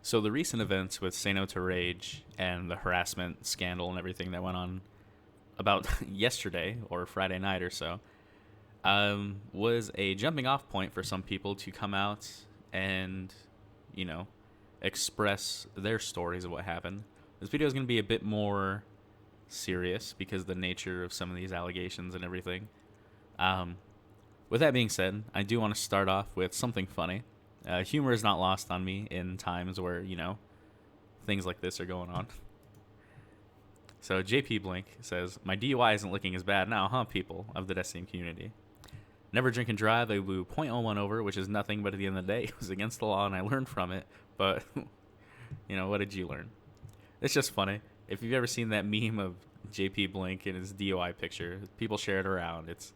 So the recent events with Say No to Rage and the harassment scandal and everything that went on about yesterday or Friday night or so was a jumping off point for some people to come out and, you know, express their stories of what happened. This video is going to be a bit more serious because of the nature of some of these allegations and everything. Um, with that being said, I do want to start off with something funny. Humor is not lost on me in times where, things like this are going on. So JP Blink says, my DUI isn't looking as bad now, huh, people of the Destiny community? Never drink and drive. I blew .01 over, which is nothing, but at the end of the day, it was against the law, and I learned from it. But, what did you learn? It's just funny. If you've ever seen that meme of JP Blink and his DUI picture, people share it around. It's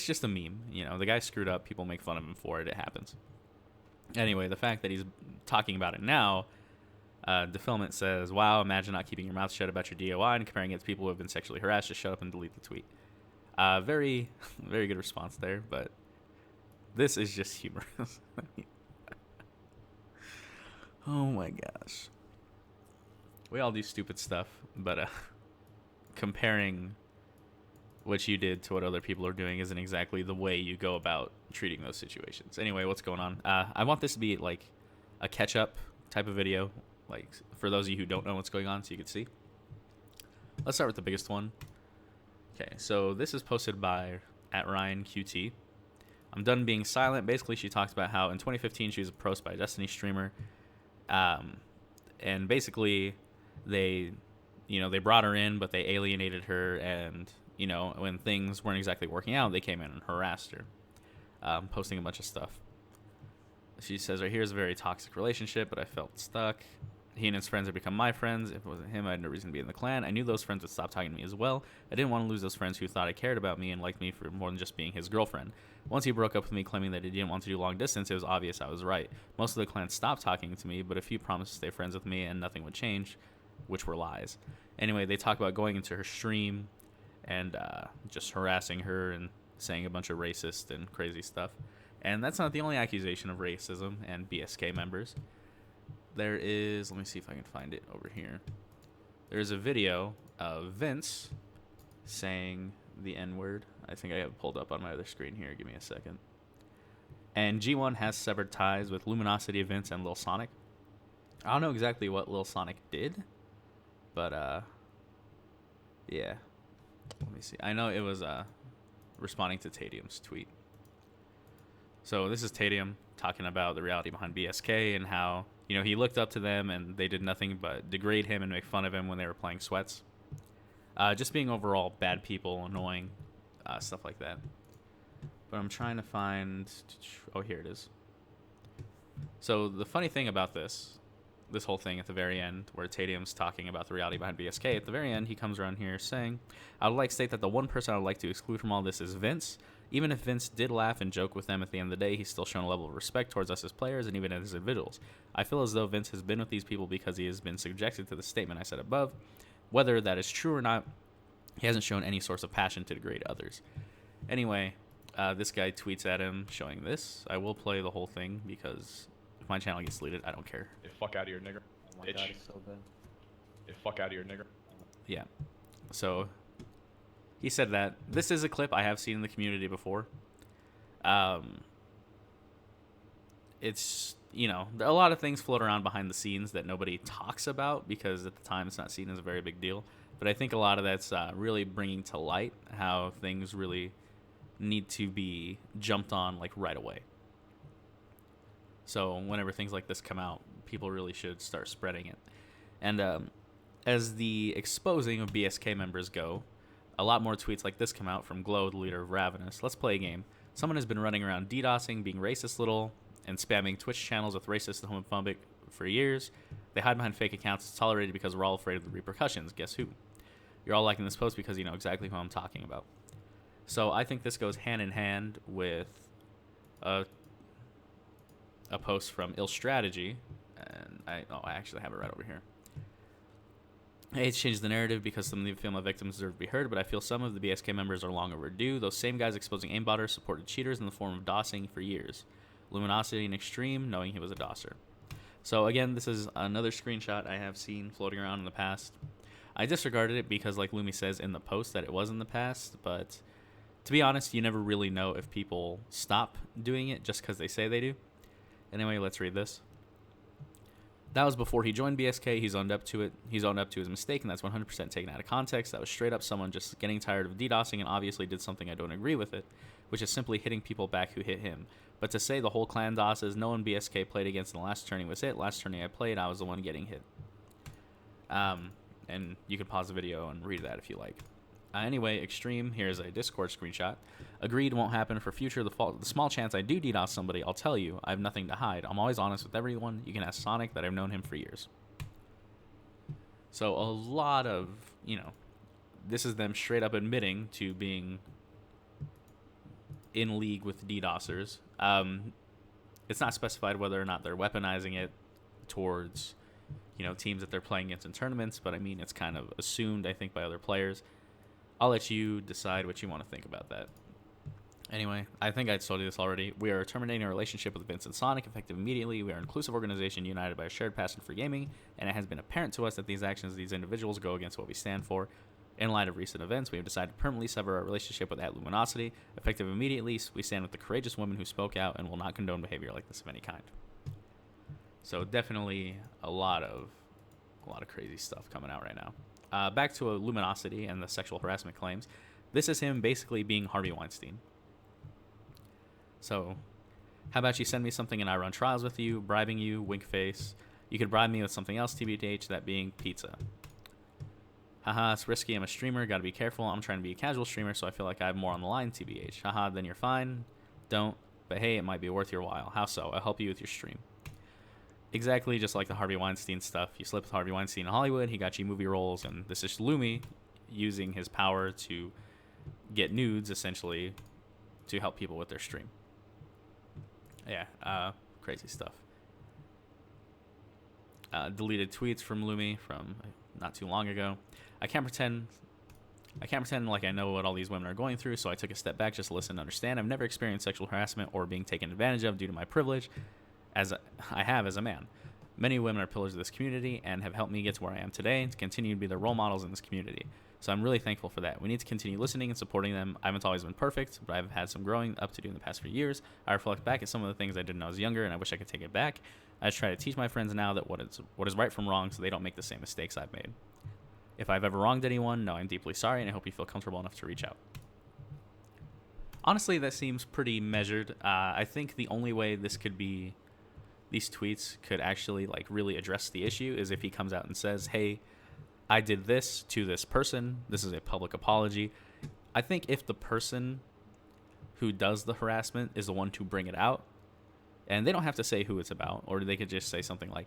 just a meme. The guy screwed up. People make fun of him for it. It happens. Anyway, the fact that he's talking about it now, Defilament says, wow, imagine not keeping your mouth shut about your DUI and comparing it to people who have been sexually harassed. Just shut up and delete the tweet. Very, very good response there, but this is just humorous. Oh my gosh. We all do stupid stuff, but comparing what you did to what other people are doing isn't exactly the way you go about treating those situations. Anyway, what's going on? I want this to be like a catch-up type of video, like for those of you who don't know what's going on so you can see. Let's start with the biggest one. Okay, so this is posted by @RyanQT. I'm done being silent. Basically, she talks about how in 2015 she was approached by a Destiny streamer, and basically they brought her in, but they alienated her, and when things weren't exactly working out, they came in and harassed her, posting a bunch of stuff. She says right here is a very toxic relationship, but I felt stuck. He and his friends have become my friends. If it wasn't him, I had no reason to be in the clan. I knew those friends would stop talking to me as well. I didn't want to lose those friends who thought I cared about me and liked me for more than just being his girlfriend. Once he broke up with me claiming that he didn't want to do long distance, it was obvious I was right. Most of the clan stopped talking to me, but a few promised to stay friends with me and nothing would change, which were lies. Anyway, they talk about going into her stream and just harassing her and saying a bunch of racist and crazy stuff. And that's not the only accusation of racism and BSK members. There is, let me see if I can find it over here. There's a video of Vince saying the N-word. I think I have it pulled up on my other screen here. Give me a second. And G1 has severed ties with Luminosity Vince and Lil Sonic. I don't know exactly what Lil Sonic did, but yeah. Let me see. I know it was responding to Tadium's tweet. So this is Tadium talking about the reality behind BSK and how he looked up to them and they did nothing but degrade him and make fun of him when they were playing Sweats. Just being overall bad people, annoying, stuff like that. But I'm trying to find... Oh, here it is. So the funny thing about this whole thing at the very end, where Tadium's talking about the reality behind BSK, at the very end, he comes around here saying, I would like to state that the one person I would like to exclude from all this is Vince. Even if Vince did laugh and joke with them at the end of the day, he's still shown a level of respect towards us as players and even as individuals. I feel as though Vince has been with these people because he has been subjected to the statement I said above. Whether that is true or not, he hasn't shown any source of passion to degrade others. Anyway, this guy tweets at him showing this. I will play the whole thing because if my channel gets deleted, I don't care. Get fuck out of here, nigger. Oh my Bitch. god, it's so bad. Get fuck out of here, nigger. Yeah. So he said that. This is a clip I have seen in the community before. It's, a lot of things float around behind the scenes that nobody talks about because at the time it's not seen as a very big deal. But I think a lot of that's really bringing to light how things really need to be jumped on like right away. So whenever things like this come out, people really should start spreading it. And as the exposing of BSK members go, a lot more tweets like this come out from Glow, the leader of Ravenous. Let's play a game. Someone has been running around DDoSing, being racist little, and spamming Twitch channels with racist and homophobic for years. They hide behind fake accounts. It's tolerated because we're all afraid of the repercussions. Guess who? You're all liking this post because you know exactly who I'm talking about. So I think this goes hand in hand with a post from Ill Strategy, and I actually have it right over here. I hate to change the narrative because some of the female victims deserve to be heard, but I feel some of the BSK members are long overdue. Those same guys exposing aimbotters supported cheaters in the form of DOSing for years. Luminosity and Extreme, knowing he was a DOSer. So again, this is another screenshot I have seen floating around in the past. I disregarded it because, like Lumi says in the post, that it was in the past. But to be honest, you never really know if people stop doing it just because they say they do. Anyway, let's read this. That was before he joined BSK. He's owned up to it. He's owned up to his mistake, and that's 100% taken out of context. That was straight up someone just getting tired of DDoSing and obviously did something I don't agree with it, which is simply hitting people back who hit him. But to say the whole clan DOSes, no one BSK played against in the last tourney was it. Last tourney I played, I was the one getting hit. And you can pause the video and read that if you like. Anyway, Extreme, here's a Discord screenshot. Agreed, won't happen for future. The small chance I do DDoS somebody, I'll tell you. I have nothing to hide. I'm always honest with everyone. You can ask Sonic that I've known him for years. So a lot of, this is them straight up admitting to being in league with DDoSers. It's not specified whether or not they're weaponizing it towards, teams that they're playing against in tournaments, but I mean, it's kind of assumed, I think, by other players. I'll let you decide what you want to think about that. Anyway, I think I told you this already. We are terminating a relationship with Vince and Sonic effective immediately. We are an inclusive organization united by a shared passion for gaming, and it has been apparent to us that these actions of these individuals go against what we stand for. In light of recent events, we have decided to permanently sever our relationship with Luminosity. Effective immediately, we stand with the courageous woman who spoke out and will not condone behavior like this of any kind. So definitely a lot of crazy stuff coming out right now. Back to Luminosity and the sexual harassment claims. This is him basically being Harvey Weinstein. So, how about you send me something and I run trials with you, bribing you, wink face. You could bribe me with something else, TBH, that being pizza. Haha, it's risky, I'm a streamer, gotta be careful. I'm trying to be a casual streamer, so I feel like I have more on the line, TBH. Haha, then you're fine. Don't, but hey, it might be worth your while. How so? I'll help you with your stream. Exactly, just like the Harvey Weinstein stuff. You slept with Harvey Weinstein in Hollywood, he got you movie roles, and this is Lumi using his power to get nudes, essentially, to help people with their stream. Yeah, crazy stuff. Deleted tweets from Lumi from not too long ago. I can't pretend like I know what all these women are going through, so I took a step back just to listen and understand. I've never experienced sexual harassment or being taken advantage of due to my privilege, as I have as a man. Many women are pillars of this community and have helped me get to where I am today and to continue to be the role models in this community. So I'm really thankful for that. We need to continue listening and supporting them. I haven't always been perfect, but I've had some growing up to do in the past few years. I reflect back at some of the things I did when I was younger, and I wish I could take it back. I just try to teach my friends now that what is right from wrong so they don't make the same mistakes I've made. If I've ever wronged anyone, no, I'm deeply sorry, and I hope you feel comfortable enough to reach out. Honestly, that seems pretty measured. I think the only way these tweets could actually really address the issue is if he comes out and says, hey, I did this to this person. This is a public apology. I think if the person who does the harassment is the one to bring it out, and they don't have to say who it's about, or they could just say something like,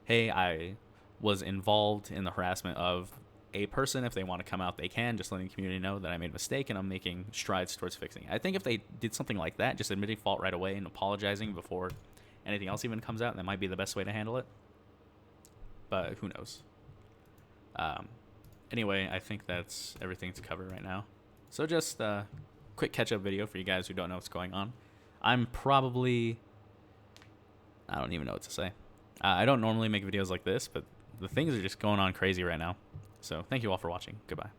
hey, I was involved in the harassment of a person. If they want to come out, they can, just letting the community know that I made a mistake and I'm making strides towards fixing it. I think if they did something like that, just admitting fault right away and apologizing before anything else even comes out, that might be the best way to handle it. But who knows? Anyway, I think that's everything to cover right now. So just a quick catch-up video for you guys who don't know what's going on. I don't even know what to say. I don't normally make videos like this, but the things are just going on crazy right now. So thank you all for watching. Goodbye.